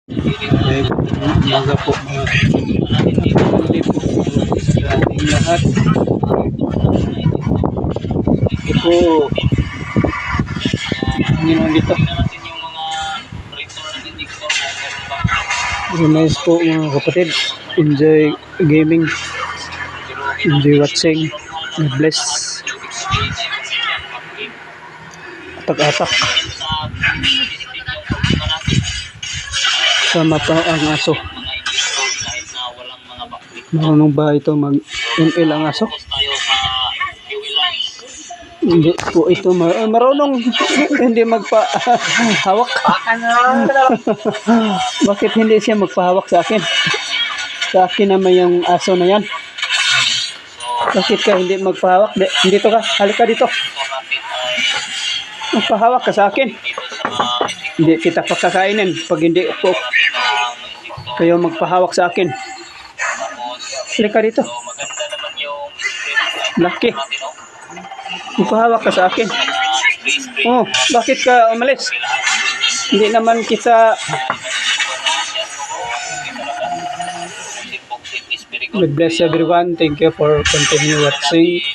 Ay, umaga po mga kapatid po sa ating lahat. Ito po, Panginoon dito. Nice po mga kapatid. Enjoy gaming. Enjoy watching. God bless. Atak-atak. Sama pa ang aso. Marunong ba ito mag-ML ang aso? Hindi po ito marunong hindi magpahawak. Bakit hindi siya magpahawak sa akin? Sa akin naman yung aso na yan. Bakit ka hindi magpahawak? Dito ka, halika dito. Magpahawak ka sa akin. Hindi kita pakakainin pag hindi po kayo magpahawak sa akin. Halika dito. Laki. Magpahawak ka sa akin. Oh, bakit ka umalis? Hindi naman kita. God bless everyone. Thank you for continue watching.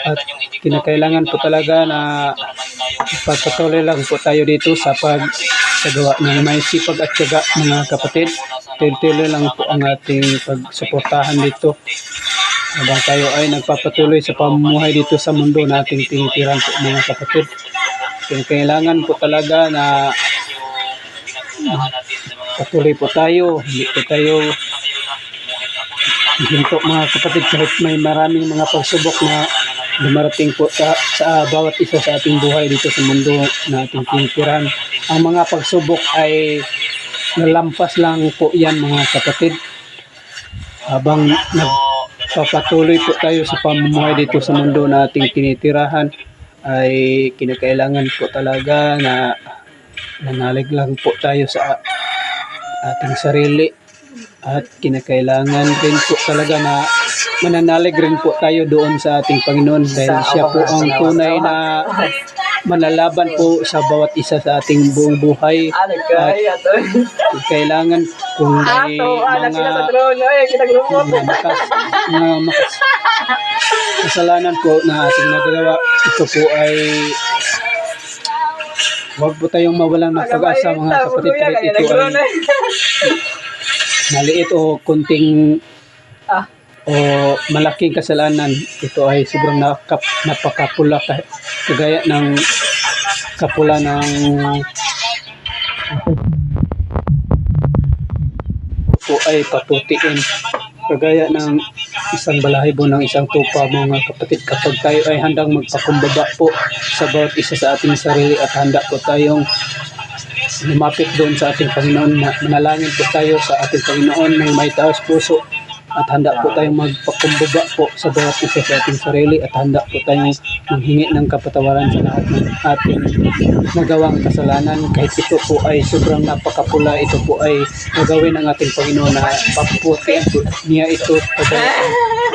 At kinakailangan po talaga na pagpatuloy lang po tayo dito sa pagsagawa ng may sipag at tiyaga mga kapatid. Tuloy lang po ang ating pagsuportahan dito habang tayo ay nagpapatuloy sa pamumuhay dito sa mundo na ating tinitiran po mga kapatid. Kailangan po talaga na patuloy po tayo, hindi po tayo hinto mga kapatid kahit may maraming mga pagsubok na dumarating po sa bawat isa sa ating buhay dito sa mundo na ating tinitiran. Ang mga pagsubok ay nalampas lang po yan mga kapatid. Habang nagpapatuloy po tayo sa pamumuhay dito sa mundo na ating tinitirahan ay kinakailangan po talaga na nanalig lang po tayo sa ating sarili at kinakailangan rin po talaga na mananalig rin po tayo doon sa ating Panginoon dahil siya po ang tunay na manlalaban po sa bawat isa sa ating buong buhay. At kailangan kung may mga kasalanan po na ating nagagawa, ito po ay huwag po tayong mawalan ng pag-asa mga kapatid kahit ito ay maliit o kunting o malaking kasalanan. Ito ay sobrang napakapula kagaya ng kapula ng po ay paputiin kagaya ng isang balahibo ng isang tupa mga kapatid. Kapag tayo ay handang magpakumbaba po sa bawat isa sa ating sarili at handa po tayong lumapit doon sa ating Panginoon, manalangin po tayo sa ating Panginoon ng may taos puso at handa po tayong magpakumbaba po sa bawat isa sa ating sarili at handa po tayong manghingi ng kapatawaran sa lahat ng ating nagawang kasalanan. Kahit ito po ay sobrang napakapula, ito po ay gagawin ng ating Panginoon na papuputin po niya ito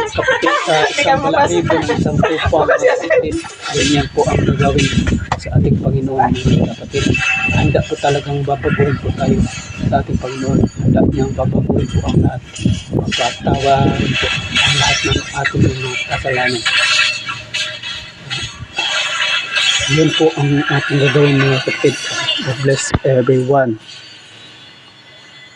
kapatid sa isang balahibo ng isang tupa mga kapatid. Ganyan po ang gagawin sa ating Panginoon mga kapatid. Handa po talagang babaguhin po tayo sa ating Panginoon. Handa niyang babaguhin po ang lahat. Magpatawarin po ang lahat ng ating mga kasalanan. Yun po ang ating gagawin mga kapatid. God bless everyone.